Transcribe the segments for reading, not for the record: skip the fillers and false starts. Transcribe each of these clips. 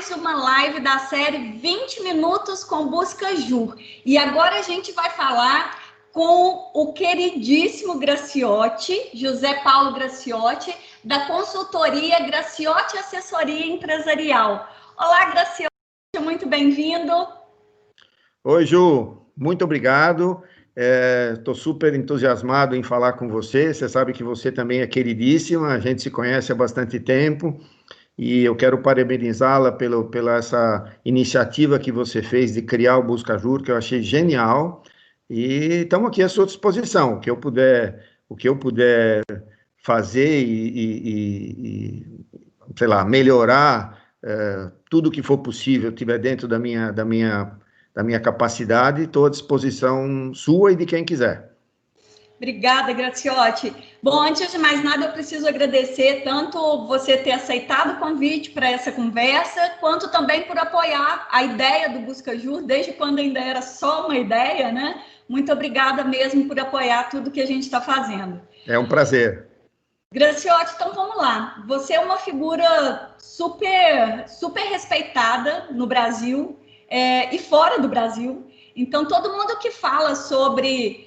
mais uma live da série 20 Minutos com Buscajur. E agora a gente vai falar com o queridíssimo Graciotti, José Paulo Graciotti, da consultoria Graciotti Assessoria Empresarial. Olá, Graciotti, muito bem-vindo. Oi, Ju, muito obrigado. Estou super entusiasmado em falar com você. Você sabe que você também é queridíssima, a gente se conhece há bastante tempo. E eu quero parabenizá-la pela essa iniciativa que você fez de criar o Buscajur, que eu achei genial. E estamos aqui à sua disposição. O que eu puder fazer sei lá, melhorar tudo que for possível, tiver dentro da minha capacidade, estou à disposição sua e de quem quiser. Obrigada, Graciotti. Bom, antes de mais nada, eu preciso agradecer tanto você ter aceitado o convite para essa conversa, quanto também por apoiar a ideia do Buscajur, desde quando ainda era só uma ideia, né? Muito obrigada mesmo por apoiar tudo que a gente está fazendo. É um prazer. Graciotti, então vamos lá. Você é uma figura super respeitada no Brasil e fora do Brasil. Então, todo mundo que fala sobre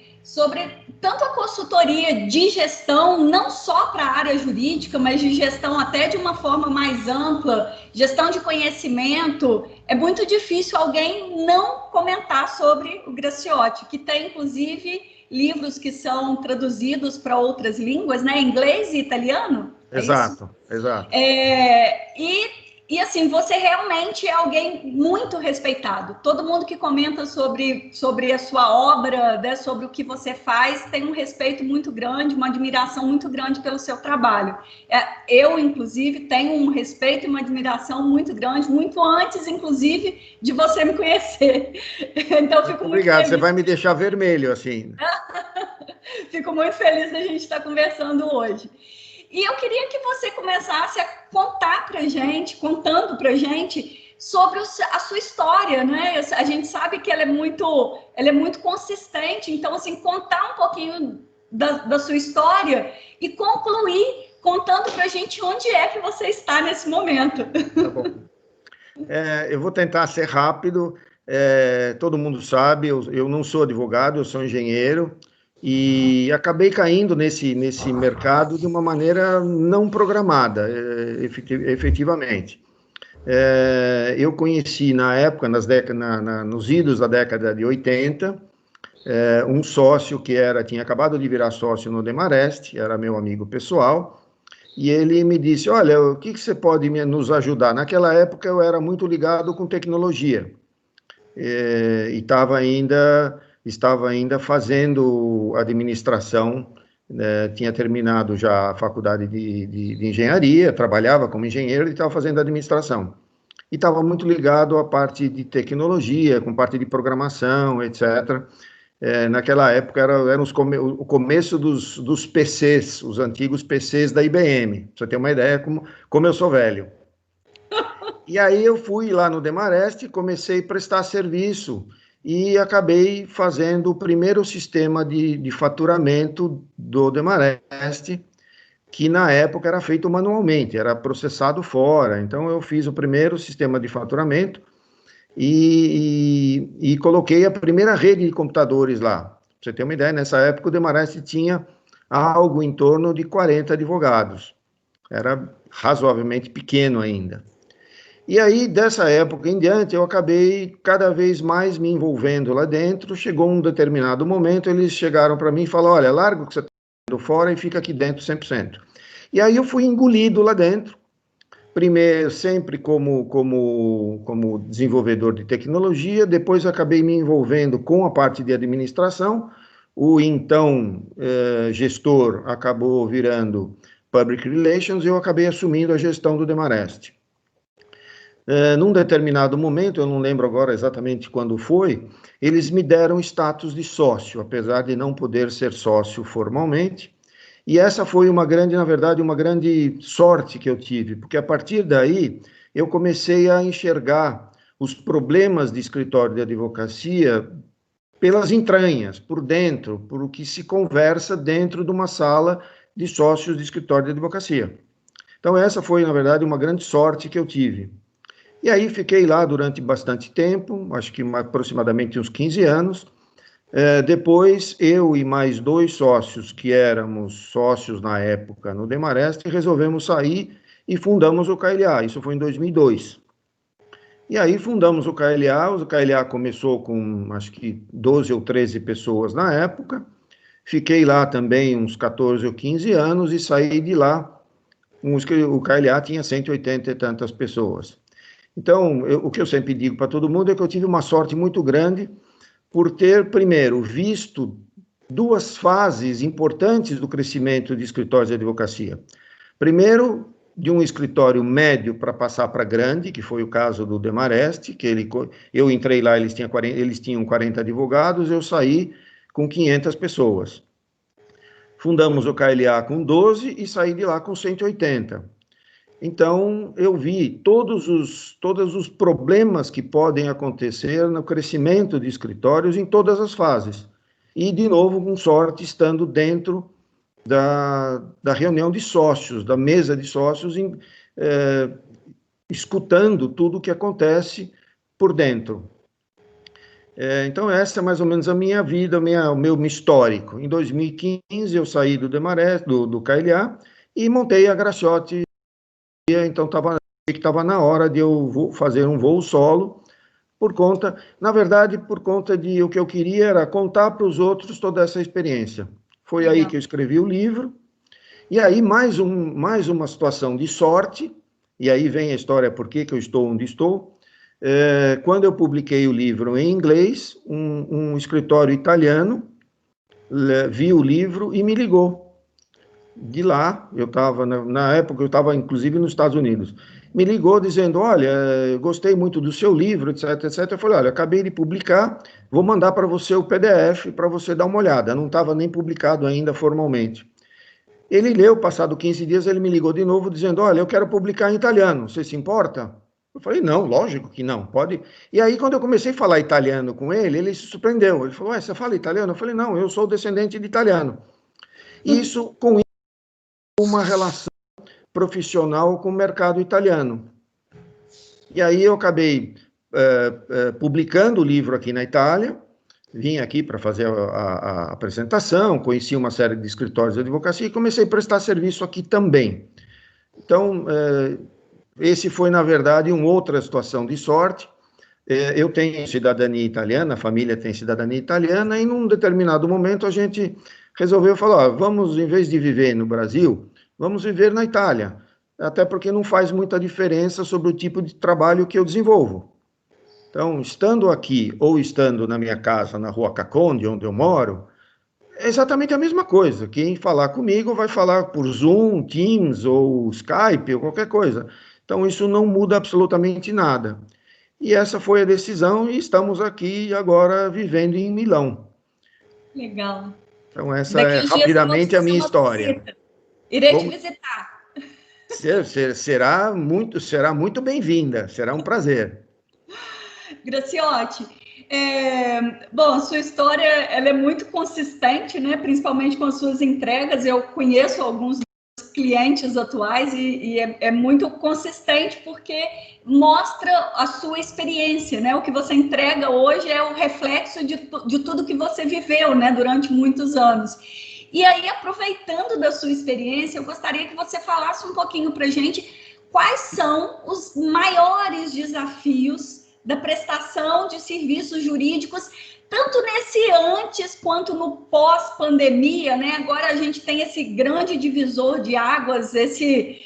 tanto a consultoria de gestão, não só para a área jurídica, mas de gestão até de uma forma mais ampla, gestão de conhecimento, é muito difícil alguém não comentar sobre o Graciotti, que tem, inclusive, livros que são traduzidos para outras línguas, né? Inglês e italiano? Exato, exato. E assim, você realmente é alguém muito respeitado. Todo mundo que comenta sobre a sua obra, né, sobre o que você faz, tem um respeito muito grande, uma admiração muito grande pelo seu trabalho. Eu, inclusive, tenho um respeito e uma admiração muito grande, muito antes, inclusive, de você me conhecer. Então, fico muito Obrigado, feliz. você vai me deixar vermelho, assim. Fico muito feliz da gente estar conversando hoje. E eu queria que você começasse a contar para a gente, contando para a gente sobre a sua história, né? A gente sabe que ela é muito consistente, então, assim, contar um pouquinho da sua história e concluir contando para a gente onde é que você está nesse momento. Tá bom. Eu vou tentar ser rápido. Todo mundo sabe, eu não sou advogado, eu sou engenheiro. E acabei caindo nesse mercado de uma maneira não programada, efetivamente. Eu conheci na época, nos idos da década de 80, um sócio que tinha acabado de virar sócio no Demarest, era meu amigo pessoal, e ele me disse, olha, o que você pode nos ajudar? Naquela época eu era muito ligado com tecnologia, e estava ainda fazendo administração, né, tinha terminado já a faculdade de engenharia, trabalhava como engenheiro e estava fazendo administração. E estava muito ligado à parte de tecnologia, com parte de programação, etc. Naquela época era o começo dos PCs, os antigos PCs da IBM, para você ter uma ideia como eu sou velho. E aí eu fui lá no Demarest, comecei a prestar serviço e acabei fazendo o primeiro sistema de faturamento do Demarest, que na época era feito manualmente, era processado fora. Então eu fiz o primeiro sistema de faturamento e coloquei a primeira rede de computadores lá. Pra você ter uma ideia, nessa época o Demarest tinha algo em torno de 40 advogados. Era razoavelmente pequeno ainda. E aí, dessa época em diante, eu acabei cada vez mais me envolvendo lá dentro. Chegou um determinado momento, eles chegaram para mim e falaram, olha, larga o que você está fazendo fora e fica aqui dentro 100%. E aí eu fui engolido lá dentro, primeiro sempre como desenvolvedor de tecnologia, depois acabei me envolvendo com a parte de administração, o então gestor acabou virando Public Relations e eu acabei assumindo a gestão do Demarest. Num determinado momento, eu não lembro agora exatamente quando foi, eles me deram status de sócio, apesar de não poder ser sócio formalmente. E essa foi na verdade, uma grande sorte que eu tive, porque a partir daí eu comecei a enxergar os problemas de escritório de advocacia pelas entranhas, por dentro, por o que se conversa dentro de uma sala de sócios de escritório de advocacia. Então essa foi, na verdade, uma grande sorte que eu tive. E aí fiquei lá durante bastante tempo, acho que aproximadamente uns 15 anos. Depois, eu e mais 2 sócios, que éramos sócios na época no Demarest, resolvemos sair e fundamos o KLA. Isso foi em 2002. E aí fundamos o KLA começou com acho que 12 ou 13 pessoas na época. Fiquei lá também uns 14 ou 15 anos e saí de lá. O KLA tinha 180 e tantas pessoas. Então, o que eu sempre digo para todo mundo é que eu tive uma sorte muito grande por ter, primeiro, visto 2 fases importantes do crescimento de escritórios de advocacia. Primeiro, de um escritório médio para passar para grande, que foi o caso do Demarest, eu entrei lá, eles tinham 40 advogados, eu saí com 500 pessoas. Fundamos o KLA com 12 e saí de lá com 180. Então, eu vi todos os problemas que podem acontecer no crescimento de escritórios em todas as fases. E, de novo, com sorte, estando dentro da reunião de sócios, da mesa de sócios, escutando tudo o que acontece por dentro. Então, essa é mais ou menos a minha vida, o meu histórico. Em 2015, eu saí do Demarest, do KLA, e montei a Graciotti. Então, estava na hora de eu fazer um voo solo, na verdade, por conta de o que eu queria era contar para os outros toda essa experiência. Foi aí que eu escrevi o livro, e aí mais uma situação de sorte, e aí vem a história por que eu estou onde estou. Quando eu publiquei o livro em inglês, um escritório italiano viu o livro e me ligou. De lá, eu estava, na época, eu estava inclusive nos Estados Unidos, me ligou dizendo, olha, gostei muito do seu livro, etc, etc. Eu falei, olha, acabei de publicar, vou mandar para você o PDF para você dar uma olhada. Não estava nem publicado ainda formalmente. Ele leu, passado 15 dias, ele me ligou de novo dizendo, olha, eu quero publicar em italiano, você se importa? Eu falei, não, lógico que não, pode. E aí, quando eu comecei a falar italiano com ele, ele se surpreendeu. Ele falou, você fala italiano? Eu falei, não, eu sou descendente de italiano. Isso, com uma relação profissional com o mercado italiano. E aí eu acabei publicando o livro aqui na Itália, vim aqui para fazer a apresentação, conheci uma série de escritórios de advocacia e comecei a prestar serviço aqui também. Então, esse foi, na verdade, uma outra situação de sorte. Eu tenho cidadania italiana, a família tem cidadania italiana, e num determinado momento a gente resolveu falar, vamos, em vez de viver no Brasil, vamos viver na Itália, até porque não faz muita diferença sobre o tipo de trabalho que eu desenvolvo. Então, estando aqui ou estando na minha casa, na Rua Caconde, onde eu moro, é exatamente a mesma coisa. Quem falar comigo vai falar por Zoom, Teams ou Skype ou qualquer coisa. Então, isso não muda absolutamente nada. E essa foi a decisão e estamos aqui agora vivendo em Milão. Legal. Então, essa é rapidamente a minha história. Visita. Irei te visitar. Será muito bem-vinda, será um prazer. Graciotti, bom, a sua história ela é muito consistente, né? Principalmente com as suas entregas. Eu conheço alguns clientes atuais e é muito consistente porque mostra a sua experiência, né? O que você entrega hoje é o reflexo de tudo que você viveu, né? Durante muitos anos. E aí, aproveitando da sua experiência, eu gostaria que você falasse um pouquinho para a gente quais são os maiores desafios da prestação de serviços jurídicos, tanto nesse antes quanto no pós-pandemia, né? Agora a gente tem esse grande divisor de águas, esse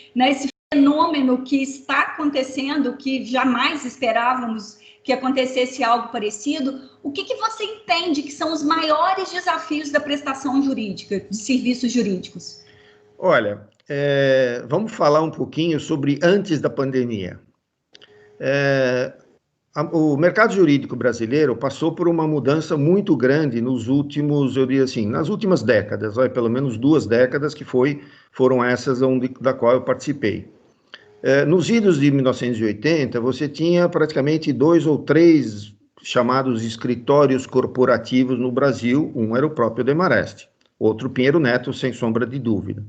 fenômeno que está acontecendo, que jamais esperávamos que acontecesse algo parecido. O que você entende que são os maiores desafios da prestação jurídica, de serviços jurídicos? Olha, vamos falar um pouquinho sobre antes da pandemia. O mercado jurídico brasileiro passou por uma mudança muito grande nos últimos, eu diria assim, nas últimas décadas, pelo menos 2 décadas que foram essas da qual eu participei. Nos idos de 1980, você tinha praticamente 2 ou 3 chamados escritórios corporativos no Brasil. Um era o próprio Demarest, outro Pinheiro Neto, sem sombra de dúvida.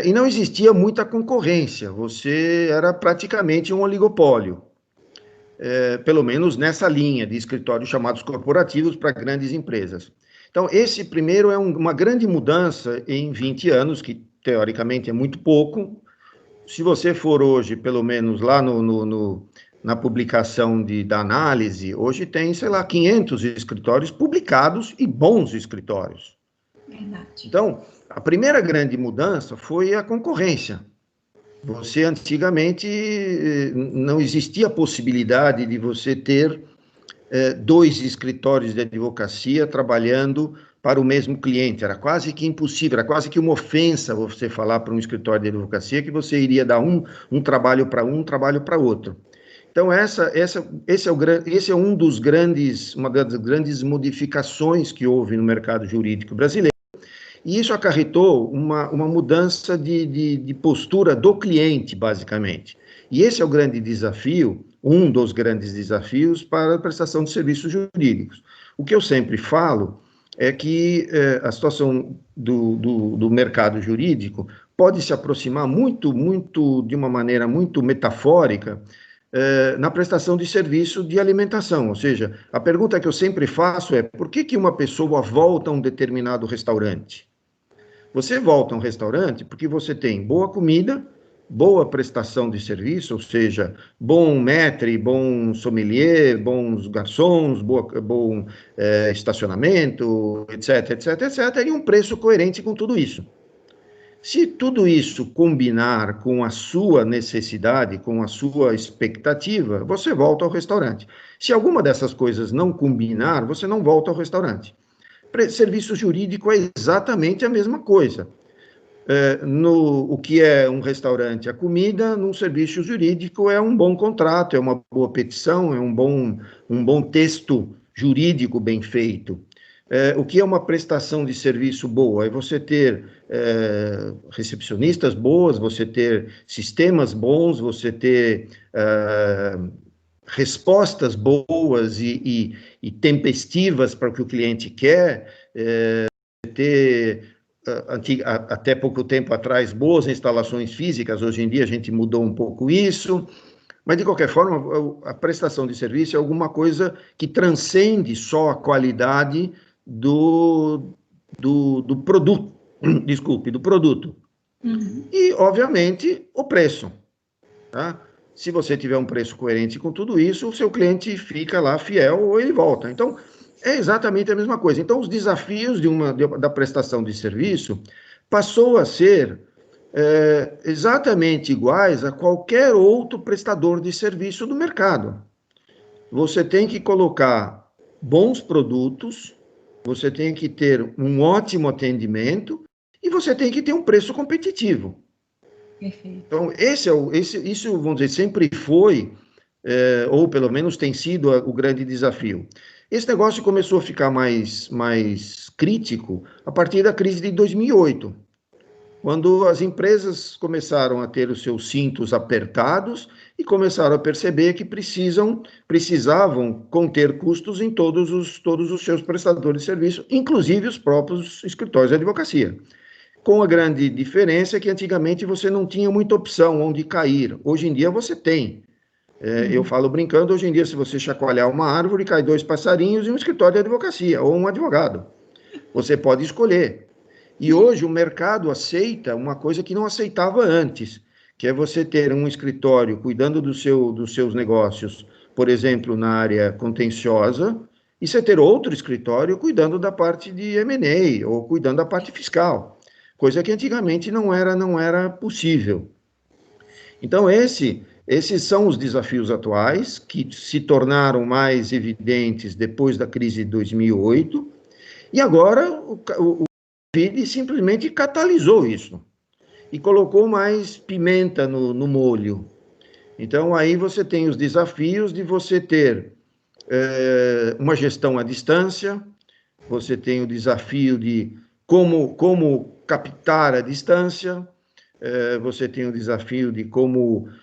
E não existia muita concorrência, você era praticamente um oligopólio. pelo menos nessa linha de escritórios chamados corporativos para grandes empresas. Então, esse primeiro é uma grande mudança em 20 anos, que teoricamente é muito pouco. Se você for hoje, pelo menos lá na publicação da análise, hoje tem, sei lá, 500 escritórios publicados e bons escritórios. Verdade. Então, a primeira grande mudança foi a concorrência. Você, antigamente, não existia a possibilidade de você ter 2 escritórios de advocacia trabalhando para o mesmo cliente. Era quase que impossível, era quase que uma ofensa você falar para um escritório de advocacia que você iria dar um trabalho para um trabalho para outro. Então, esse é uma das grandes modificações que houve no mercado jurídico brasileiro. E isso acarretou uma mudança de postura do cliente, basicamente. E esse é o grande desafio, um dos grandes desafios para a prestação de serviços jurídicos. O que eu sempre falo é que a situação do mercado jurídico pode se aproximar de uma maneira muito metafórica, na prestação de serviço de alimentação. Ou seja, a pergunta que eu sempre faço é: por que uma pessoa volta a um determinado restaurante? Você volta a um restaurante porque você tem boa comida, boa prestação de serviço, ou seja, bom maître, bom sommelier, bons garçons, bom estacionamento, etc, etc, etc, e um preço coerente com tudo isso. Se tudo isso combinar com a sua necessidade, com a sua expectativa, você volta ao restaurante. Se alguma dessas coisas não combinar, você não volta ao restaurante. Serviço jurídico é exatamente a mesma coisa. O que é um restaurante? A comida, num serviço jurídico, é um bom contrato, é uma boa petição, é um bom texto jurídico bem feito. O que é uma prestação de serviço boa? É você ter recepcionistas boas, você ter sistemas bons, você ter respostas boas e tempestivas para o que o cliente quer, ter, até pouco tempo atrás, boas instalações físicas. Hoje em dia a gente mudou um pouco isso, mas de qualquer forma a prestação de serviço é alguma coisa que transcende só a qualidade do produto, desculpe, do produto. Uhum. E, obviamente, o preço, tá? Se você tiver um preço coerente com tudo isso, o seu cliente fica lá fiel ou ele volta. Então, é exatamente a mesma coisa. Então, os desafios da prestação de serviço passou a ser exatamente iguais a qualquer outro prestador de serviço do mercado. Você tem que colocar bons produtos, você tem que ter um ótimo atendimento e você tem que ter um preço competitivo. Perfeito. Então, isso, vamos dizer, sempre foi, ou pelo menos tem sido o grande desafio. Esse negócio começou a ficar mais crítico a partir da crise de 2008, quando as empresas começaram a ter os seus cintos apertados e começaram a perceber que precisavam conter custos em todos os seus prestadores de serviço, inclusive os próprios escritórios de advocacia. Com a grande diferença que antigamente você não tinha muita opção onde cair. Hoje em dia você tem. Eu falo brincando, hoje em dia, se você chacoalhar uma árvore, cai 2 passarinhos e um escritório de advocacia, ou um advogado. Você pode escolher. E hoje o mercado aceita uma coisa que não aceitava antes, que é você ter um escritório cuidando dos seus negócios, por exemplo, na área contenciosa, e você ter outro escritório cuidando da parte de M&A, ou cuidando da parte fiscal. Coisa que antigamente não era possível. Então, esses são os desafios atuais, que se tornaram mais evidentes depois da crise de 2008, e agora o Covid simplesmente catalisou isso, e colocou mais pimenta no molho. Então, aí você tem os desafios de você ter uma gestão à distância, você tem o desafio de como captar a distância, você tem o desafio de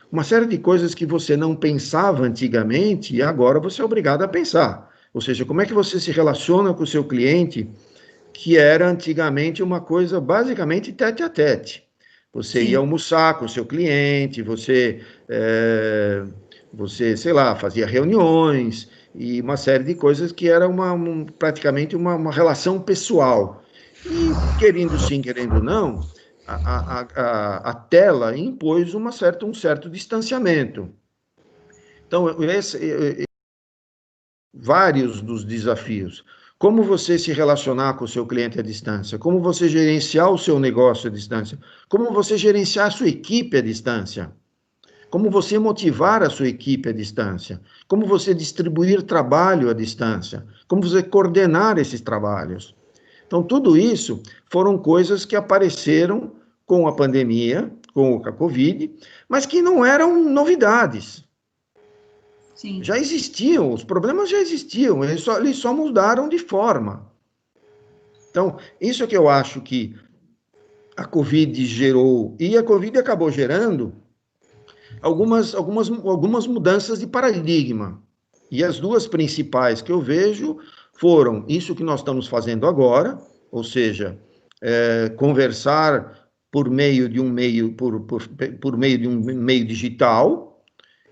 uma série de coisas que você não pensava antigamente e agora você é obrigado a pensar. Ou seja, como é que você se relaciona com o seu cliente, que era antigamente uma coisa basicamente tete a tete. Você ia almoçar com o seu cliente, você Você, sei lá, fazia reuniões e uma série de coisas que era praticamente uma relação pessoal. E, querendo sim, querendo não, a tela impôs um certo distanciamento. Então, vários dos desafios. Como você se relacionar com o seu cliente à distância? Como você gerenciar o seu negócio à distância? Como você gerenciar a sua equipe à distância? Como você motivar a sua equipe à distância? Como você distribuir trabalho à distância? Como você coordenar esses trabalhos? Então, tudo isso foram coisas que apareceram com a pandemia, com a Covid, mas que não eram novidades. Sim. Já existiam, os problemas já existiam, eles só mudaram de forma. Então, isso é que eu acho que a Covid gerou, e a Covid acabou gerando algumas mudanças de paradigma. E as duas principais que eu vejo foram isso que nós estamos fazendo agora, ou seja, conversar por meio de um meio, por meio de um meio digital,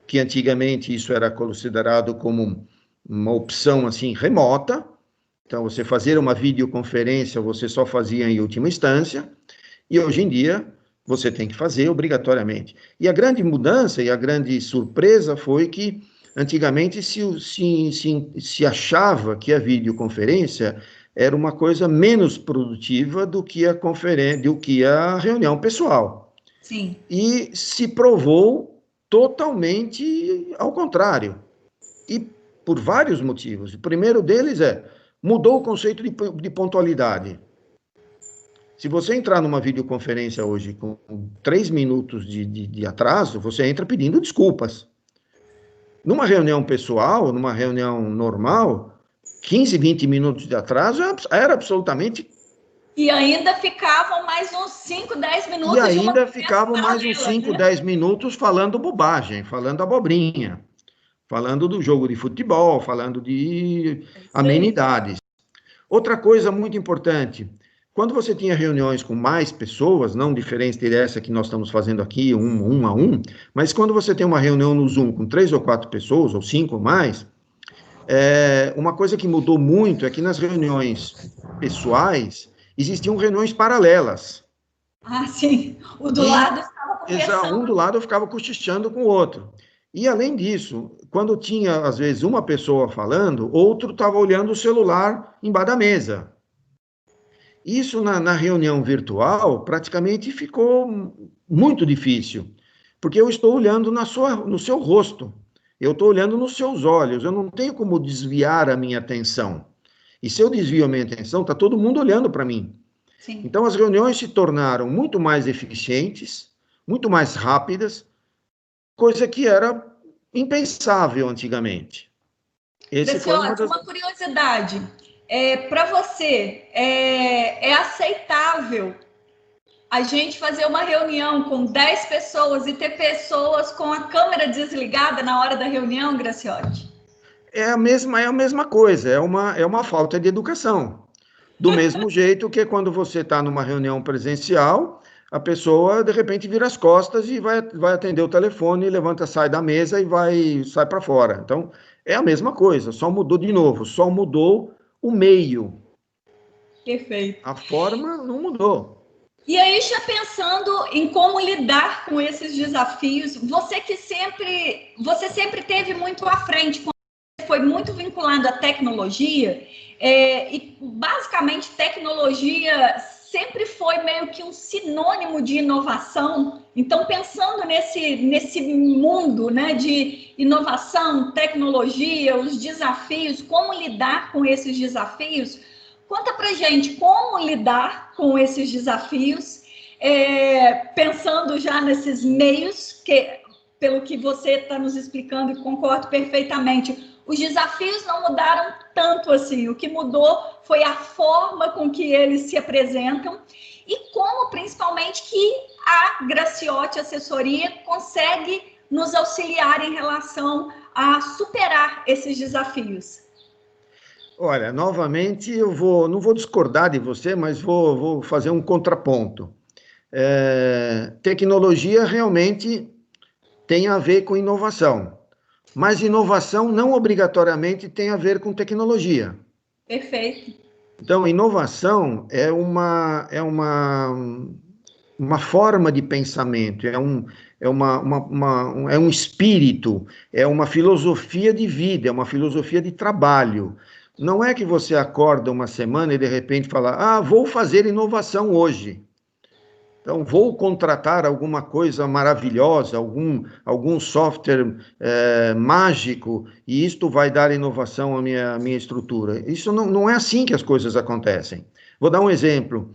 que antigamente isso era considerado como uma opção assim remota. Então, você fazer uma videoconferência, você só fazia em última instância, e hoje em dia você tem que fazer obrigatoriamente. E a grande mudança e a grande surpresa foi que antigamente se achava que a videoconferência era uma coisa menos produtiva do que a conferência, do que a reunião pessoal. Sim. E se provou totalmente ao contrário. E por vários motivos. O primeiro deles mudou o conceito de pontualidade. Se você entrar numa videoconferência hoje com 3 minutos de atraso, você entra pedindo desculpas. Numa reunião pessoal, numa reunião normal, 15, 20 minutos de atraso era absolutamente. E ainda ficavam mais uns 5, 10 minutos E de uma ainda conversa ficavam mais uns paralela, 5, né? 10 minutos falando bobagem, falando abobrinha, falando do jogo de futebol, falando de Isso aí. amenidades. Outra coisa muito importante, quando você tinha reuniões com mais pessoas, não diferente dessa que nós estamos fazendo aqui, um a um, mas quando você tem uma reunião no Zoom com 3 ou 4 pessoas, ou 5 ou mais, uma coisa que mudou muito é que nas reuniões pessoais existiam reuniões paralelas. Ah, sim. O do E lado estava um conversando. do lado ficava cochichando com o outro. E além disso, quando tinha às vezes uma pessoa falando, outro estava olhando o celular embaixo da mesa. Isso na reunião virtual praticamente ficou muito difícil, porque eu estou olhando no seu rosto, eu estou olhando nos seus olhos, eu não tenho como desviar a minha atenção. E se eu desvio a minha atenção, está todo mundo olhando para mim. Sim. Então as reuniões se tornaram muito mais eficientes, muito mais rápidas, coisa que era impensável antigamente. Esse foi uma Graciosa, das. uma curiosidade. Para você, é aceitável a gente fazer uma reunião com 10 pessoas e ter pessoas com a câmera desligada na hora da reunião, Graciote? É a mesma coisa, é uma falta de educação. Do mesmo jeito que quando você está numa reunião presencial, a pessoa de repente vira as costas e vai atender o telefone, levanta, sai da mesa e sai para fora. Então, é a mesma coisa, só mudou de novo, só mudou o meio. Perfeito. A forma não mudou. E aí, já pensando em como lidar com esses desafios, você sempre teve muito à frente, foi muito vinculado à tecnologia, e basicamente tecnologia sempre foi meio que um sinônimo de inovação. Então, pensando nesse mundo, né, de inovação, tecnologia, os desafios, como lidar com esses desafios, conta pra gente como lidar com esses desafios, pensando já nesses meios, que, pelo que você está nos explicando, e concordo perfeitamente, os desafios não mudaram tanto assim. O que mudou foi a forma com que eles se apresentam e como, principalmente, que a Graciote Assessoria consegue nos auxiliar em relação a superar esses desafios. Olha, novamente não vou discordar de você, mas vou fazer um contraponto. Tecnologia realmente tem a ver com inovação. Mas inovação não obrigatoriamente tem a ver com tecnologia. Perfeito. Então, inovação é uma forma de pensamento, é um espírito, é uma filosofia de vida, é uma filosofia de trabalho. Não é que você acorda uma semana e de repente fala, ah, vou fazer inovação hoje. Então, vou contratar alguma coisa maravilhosa, algum software mágico, e isto vai dar inovação à minha estrutura. Isso não é assim que as coisas acontecem. Vou dar um exemplo.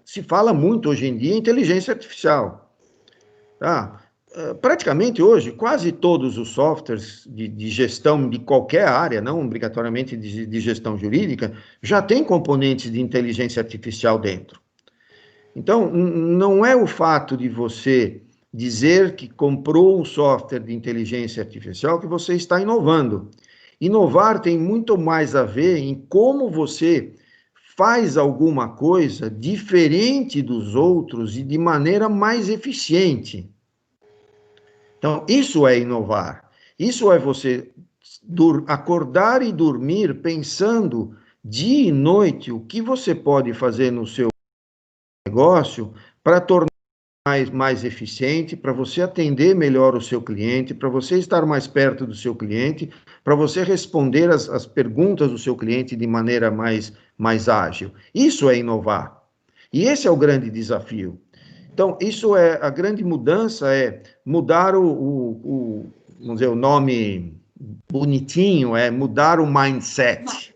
Se fala muito hoje em dia em inteligência artificial. Tá? Praticamente hoje, quase todos os softwares de gestão de qualquer área, não obrigatoriamente de gestão jurídica, já têm componentes de inteligência artificial dentro. Então, não é o fato de você dizer que comprou um software de inteligência artificial que você está inovando. Inovar tem muito mais a ver em como você faz alguma coisa diferente dos outros e de maneira mais eficiente. Então, isso é inovar. Isso é você acordar e dormir pensando dia e noite o que você pode fazer no seu negócio para tornar mais eficiente, para você atender melhor o seu cliente, para você estar mais perto do seu cliente, para você responder as perguntas do seu cliente de maneira mais ágil. Isso é inovar. E esse é o grande desafio. Então, isso é a grande mudança, é mudar vamos dizer, o nome bonitinho, é mudar o mindset.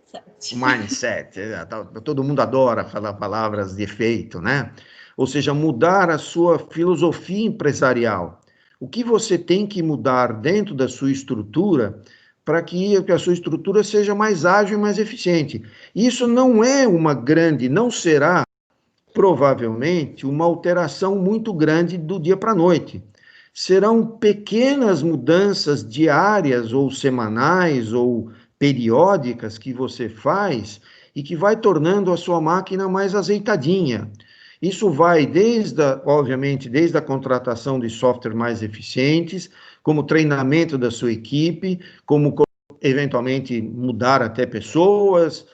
Mindset. Todo mundo adora falar palavras de efeito, né? Ou seja, mudar a sua filosofia empresarial. O que você tem que mudar dentro da sua estrutura para que a sua estrutura seja mais ágil e mais eficiente. Isso não é não será provavelmente uma alteração muito grande do dia para a noite. Serão pequenas mudanças diárias ou semanais ou periódicas que você faz e que vai tornando a sua máquina mais azeitadinha. Isso vai obviamente, desde a contratação de software mais eficientes, como treinamento da sua equipe, como eventualmente mudar até pessoas,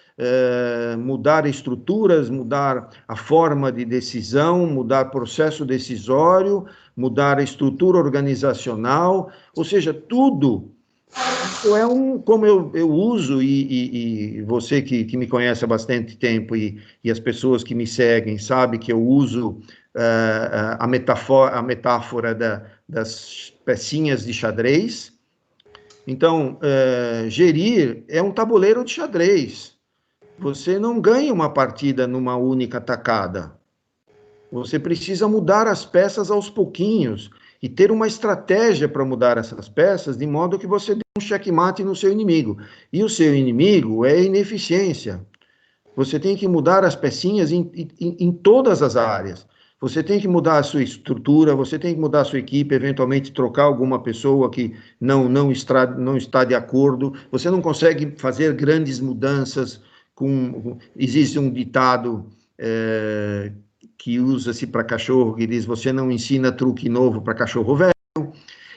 mudar estruturas, mudar a forma de decisão, mudar processo decisório, mudar a estrutura organizacional, ou seja, tudo. Isso como eu uso, e você que me conhece há bastante tempo e as pessoas que me seguem sabem que eu uso a metáfora das pecinhas de xadrez. Então, gerir é um tabuleiro de xadrez. Você não ganha uma partida numa única tacada. Você precisa mudar as peças aos pouquinhos e ter uma estratégia para mudar essas peças, de modo que você dê um checkmate no seu inimigo. E o seu inimigo é a ineficiência. Você tem que mudar as pecinhas em todas as áreas. Você tem que mudar a sua estrutura, você tem que mudar a sua equipe, eventualmente trocar alguma pessoa que não está de acordo. Você não consegue fazer grandes mudanças. Existe um ditado que usa-se para cachorro, que diz, você não ensina truque novo para cachorro velho.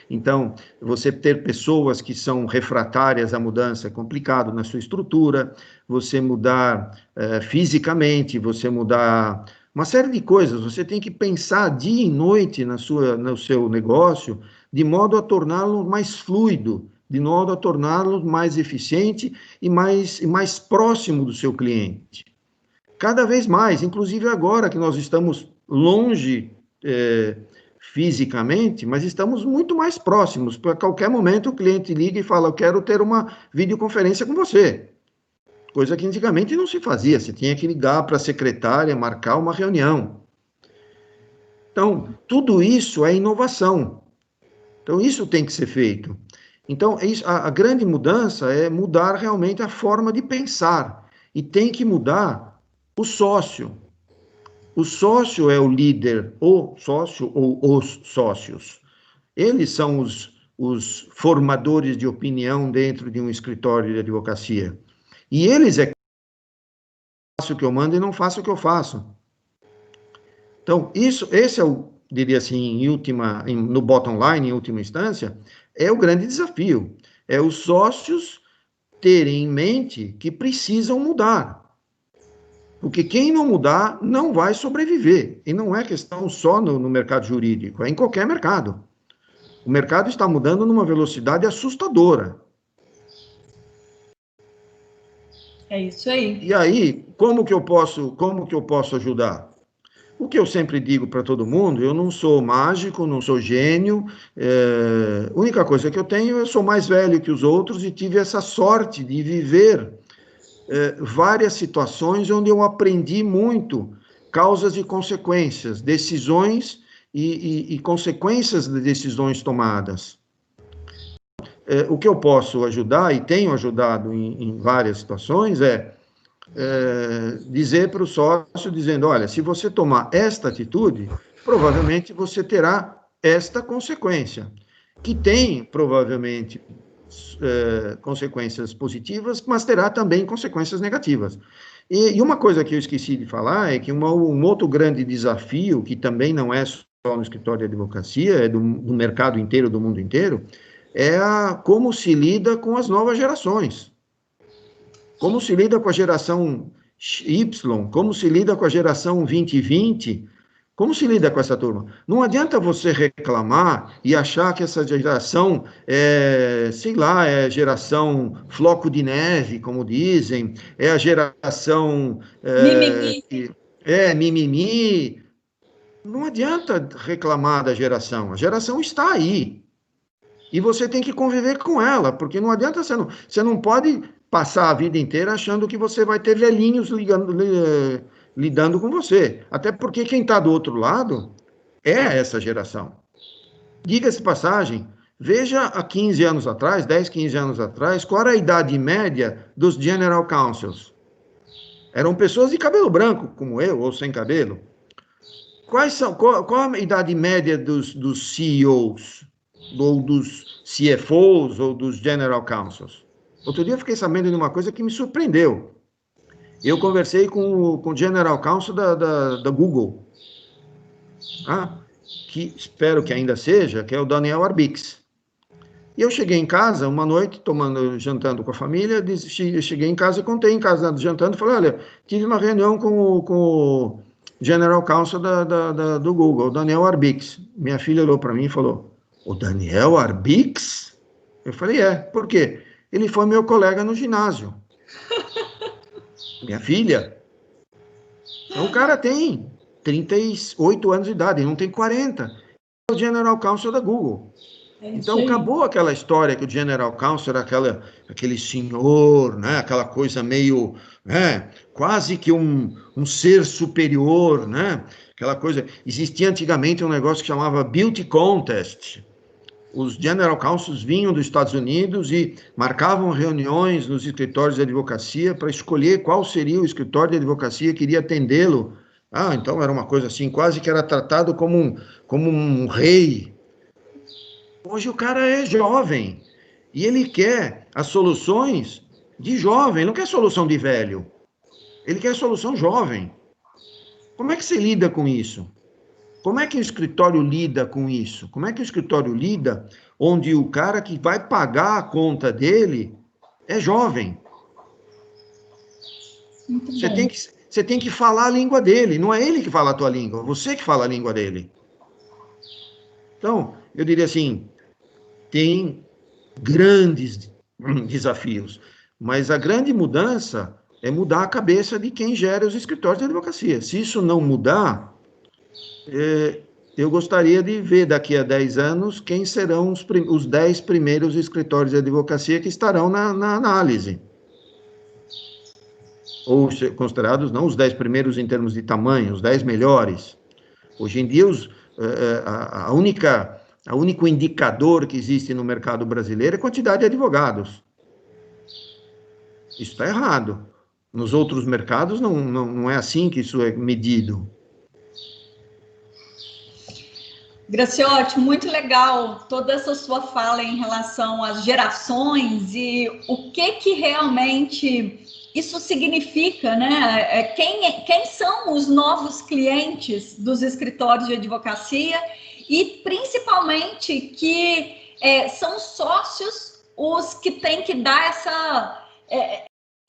Então, você ter pessoas que são refratárias à mudança é complicado na sua estrutura, você mudar fisicamente, você mudar uma série de coisas, você tem que pensar dia e noite no seu negócio, de modo a torná-lo mais fluido, de modo a torná-lo mais eficiente e mais próximo do seu cliente. Cada vez mais, inclusive agora que nós estamos longe fisicamente, mas estamos muito mais próximos. A qualquer momento o cliente liga e fala, eu quero ter uma videoconferência com você. Coisa que antigamente não se fazia, você tinha que ligar para a secretária, marcar uma reunião. Então, tudo isso é inovação. Então, isso tem que ser feito. Então, a grande mudança é mudar realmente a forma de pensar. E tem que mudar o sócio. O sócio é o líder, o sócio ou os sócios. Eles são os formadores de opinião dentro de um escritório de advocacia. E eles é que faço o que eu mando e não faço o que eu faço. Então, esse é diria assim, no bottom line, em última instância, é o grande desafio. É os sócios terem em mente que precisam mudar. Porque quem não mudar não vai sobreviver. E não é questão só no mercado jurídico, é em qualquer mercado. O mercado está mudando numa velocidade assustadora. É isso aí. E aí, como que eu posso ajudar? O que eu sempre digo para todo mundo, eu não sou mágico, não sou gênio, a única coisa que eu tenho, eu sou mais velho que os outros e tive essa sorte de viver várias situações onde eu aprendi muito causas e consequências, decisões e consequências de decisões tomadas. O que eu posso ajudar, e tenho ajudado em várias situações, dizer para o sócio, dizendo, olha, se você tomar esta atitude, provavelmente você terá esta consequência, que tem, provavelmente, consequências positivas, mas terá também consequências negativas. E uma coisa que eu esqueci de falar é que um outro grande desafio, que também não é só no escritório de advocacia, é do mercado inteiro, do mundo inteiro, como se lida com as novas gerações. Como se lida com a geração Y, como se lida com a geração 2020, como se lida com essa turma? Não adianta você reclamar e achar que essa geração sei lá, é geração floco de neve, como dizem, é a geração Mimimi. mimimi. Não adianta reclamar da geração, a geração está aí. E você tem que conviver com ela, porque não adianta você não pode passar a vida inteira achando que você vai ter velhinhos lidando com você. Até porque quem está do outro lado é essa geração. Diga-se de passagem, veja há 15 anos atrás, 10, 15 anos atrás, qual era a idade média dos General Counsels? Eram pessoas de cabelo branco, como eu, ou sem cabelo. Qual a idade média dos CEOs? Ou dos CFOs, ou dos General Counsels. Outro dia eu fiquei sabendo de uma coisa que me surpreendeu. Eu conversei com o General Counsel da Google, que espero que ainda seja, que é o Daniel Arbix. E eu cheguei em casa uma noite, jantando com a família, cheguei em casa e contei em casa, jantando, falei, olha, tive uma reunião com o General Counsel do Google, o Daniel Arbix. Minha filha olhou para mim e falou, o Daniel Arbix? Eu falei, por quê? Ele foi meu colega no ginásio. Minha filha. Então, o cara tem 38 anos de idade, ele não tem 40. É o General Counsel da Google. Então, acabou aquela história que o General Counsel era aquele senhor, né? Aquela coisa meio, quase que um ser superior, né? Aquela coisa. Existia antigamente um negócio que chamava Beauty Contest. Os General Counsels vinham dos Estados Unidos e marcavam reuniões nos escritórios de advocacia para escolher qual seria o escritório de advocacia que iria atendê-lo. Então era uma coisa assim, quase que era tratado como um rei. Hoje o cara é jovem e ele quer as soluções de jovem, não quer solução de velho. Ele quer solução jovem. Como é que você lida com isso? Como é que o escritório lida com isso? Como é que o escritório lida onde o cara que vai pagar a conta dele é jovem? Você tem que falar a língua dele, não é ele que fala a tua língua, você que fala a língua dele. Então, eu diria assim, tem grandes desafios, mas a grande mudança é mudar a cabeça de quem gera os escritórios de advocacia. Se isso não mudar, eu gostaria de ver daqui a 10 anos quem serão os 10 primeiros escritórios de advocacia que estarão na análise. Ou considerados não os 10 primeiros em termos de tamanho, os 10 melhores. Hoje em dia, o único indicador que existe no mercado brasileiro é a quantidade de advogados. Isso está errado. Nos outros mercados não é assim que isso é medido. Graciotti, muito legal toda essa sua fala em relação às gerações e o que realmente isso significa, né? Quem são os novos clientes dos escritórios de advocacia e principalmente que são sócios os que têm que dar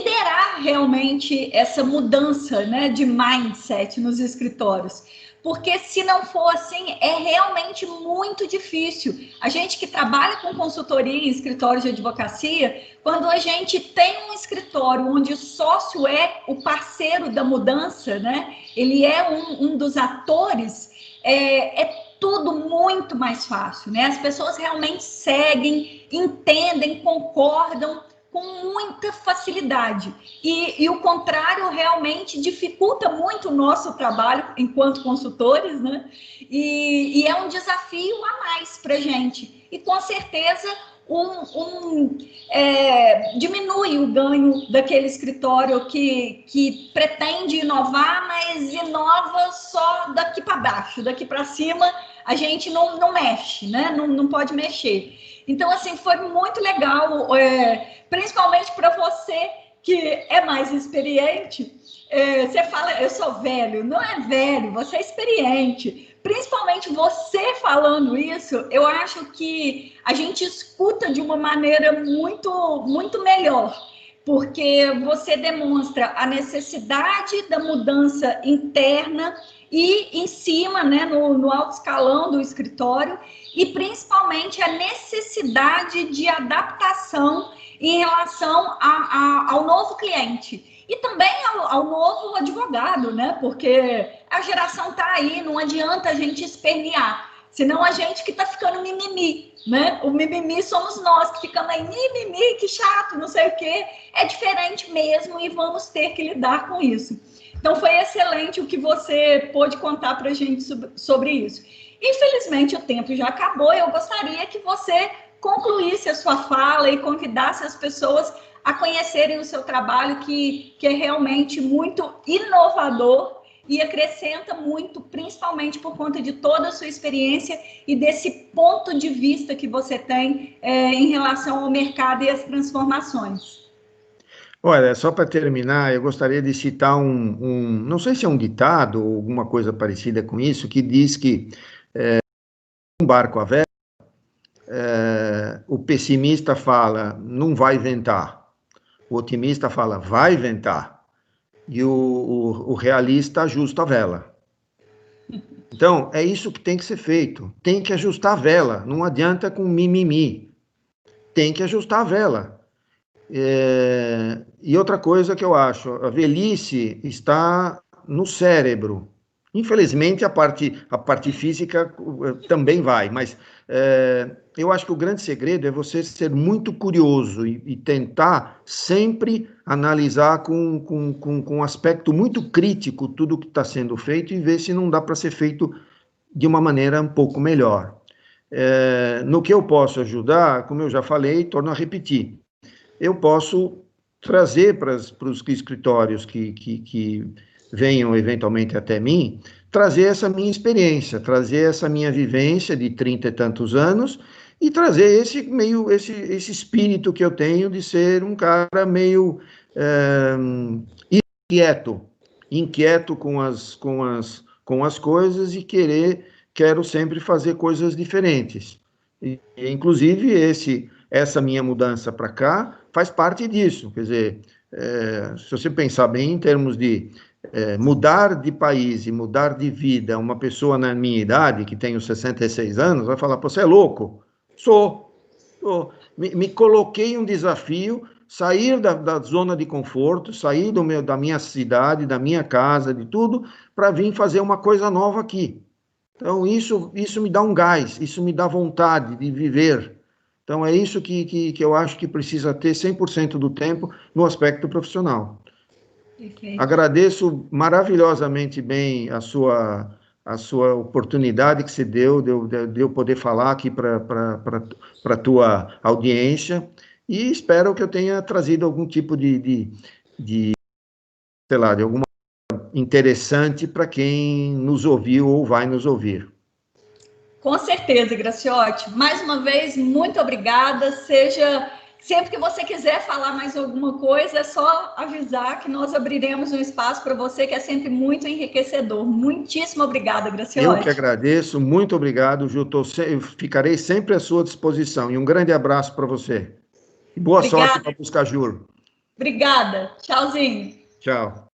liderar realmente essa mudança, né, de mindset nos escritórios. Porque se não for assim, é realmente muito difícil. A gente que trabalha com consultoria em escritórios de advocacia, quando a gente tem um escritório onde o sócio é o parceiro da mudança, né? Ele é um dos atores, é tudo muito mais fácil, né? As pessoas realmente seguem, entendem, concordam com muita facilidade. E o contrário realmente dificulta muito o nosso trabalho enquanto consultores, né? E é um desafio a mais para a gente. E com certeza diminui o ganho daquele escritório que pretende inovar, mas inova só daqui para baixo, daqui para cima a gente não mexe, né? Não pode mexer. Então, assim, foi muito legal, principalmente para você que é mais experiente. Você fala, eu sou velho. Não é velho, você é experiente. Principalmente você falando isso, eu acho que a gente escuta de uma maneira muito, muito melhor, porque você demonstra a necessidade da mudança interna e em cima, né, no alto escalão do escritório, e principalmente a necessidade de adaptação em relação ao novo cliente. E também ao novo advogado, né? Porque a geração está aí, não adianta a gente espernear, senão a gente que está ficando mimimi, né? O mimimi somos nós que ficamos aí, mimimi, que chato, não sei o quê. É diferente mesmo e vamos ter que lidar com isso. Então, foi excelente o que você pôde contar para a gente sobre isso. Infelizmente, o tempo já acabou. Eu gostaria que você concluísse a sua fala e convidasse as pessoas a conhecerem o seu trabalho, que é realmente muito inovador e acrescenta muito, principalmente por conta de toda a sua experiência e desse ponto de vista que você tem em relação ao mercado e às transformações. Olha, só para terminar, eu gostaria de citar não sei se é um ditado ou alguma coisa parecida com isso, que diz que um barco à vela, o pessimista fala, não vai ventar. O otimista fala, vai ventar. E o realista ajusta a vela. Então, é isso que tem que ser feito. Tem que ajustar a vela. Não adianta com mimimi. Tem que ajustar a vela. E outra coisa que eu acho, a velhice está no cérebro. Infelizmente, a parte física também vai, mas eu acho que o grande segredo é você ser muito curioso e tentar sempre analisar com um aspecto muito crítico tudo que está sendo feito e ver se não dá para ser feito de uma maneira um pouco melhor. No que eu posso ajudar, como eu já falei, torno a repetir, eu posso trazer para os escritórios que venham eventualmente até mim, trazer essa minha experiência, trazer essa minha vivência de 30 e tantos anos e trazer esse espírito que eu tenho de ser um cara meio inquieto com as coisas e quero sempre fazer coisas diferentes. Inclusive, essa minha mudança para cá faz parte disso. Quer dizer, se você pensar bem em termos de mudar de país e mudar de vida, uma pessoa na minha idade, que tenho 66 anos, vai falar, pô, você é louco? Sou. Me coloquei um desafio, sair da zona de conforto, sair da minha cidade, da minha casa, de tudo, para vir fazer uma coisa nova aqui. Então, isso me dá um gás, isso me dá vontade de viver. Então, é isso que eu acho que precisa ter 100% do tempo no aspecto profissional. Perfeito. Agradeço maravilhosamente bem a sua oportunidade que você deu de eu poder falar aqui para a tua audiência e espero que eu tenha trazido algum tipo de alguma interessante para quem nos ouviu ou vai nos ouvir. Com certeza, Graciotti. Mais uma vez, muito obrigada. Seja Sempre que você quiser falar mais alguma coisa, é só avisar que nós abriremos um espaço para você, que é sempre muito enriquecedor. Muitíssimo obrigada, Eu que Graciotti. agradeço, muito obrigado, Ju. Ficarei sempre à sua disposição. E um grande abraço para você. E boa sorte Obrigada, para buscar juro. obrigada. Tchauzinho. Tchau.